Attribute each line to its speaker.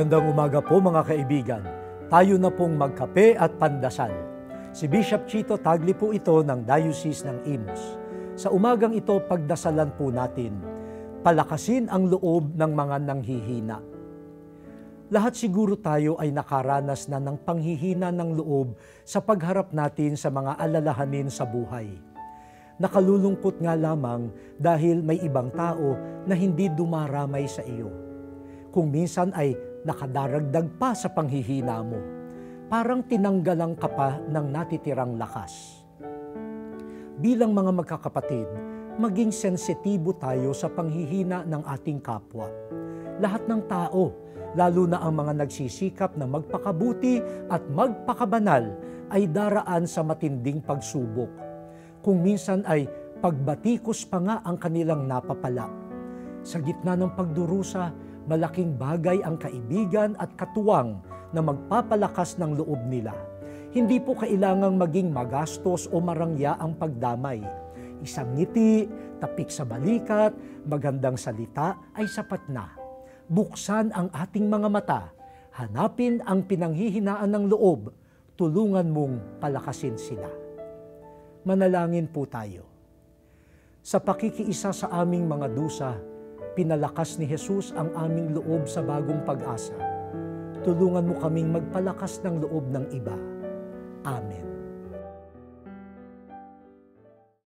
Speaker 1: Magandang umaga po mga kaibigan. Tayo na pong magkape at pandasal. Si Bishop Chito Tagli po ito ng Diocese ng Imus. Sa umagang ito, pagdasalan po natin, palakasin ang loob ng mga nanghihina. Lahat siguro tayo ay nakaranas na ng panghihina ng loob sa pagharap natin sa mga alalahanin sa buhay. Nakalulungkot nga lamang dahil may ibang tao na hindi dumaramay sa iyo. Kung minsan ay nakadaragdag pa sa panghihina mo, parang tinanggalan ka pa ng natitirang lakas. Bilang mga magkakapatid, maging sensitibo tayo sa panghihina ng ating kapwa. Lahat ng tao, lalo na ang mga nagsisikap na magpakabuti at magpakabanal, ay daraan sa matinding pagsubok. Kung minsan ay pagbatikos pa nga ang kanilang napapala. Sa gitna ng pagdurusa, malaking bagay ang kaibigan at katuwang na magpapalakas ng loob nila. Hindi po kailangang maging magastos o marangya ang pagdamay. Isang ngiti, tapik sa balikat, magandang salita ay sapat na. Buksan ang ating mga mata, hanapin ang pinanghihinaan ng loob, tulungan mong palakasin sila. Manalangin po tayo. Sa pakikiisa sa aming mga dusa, pinalakas ni Jesus ang aming loob sa bagong pag-asa. Tulungan mo kaming magpalakas ng loob ng iba. Amen.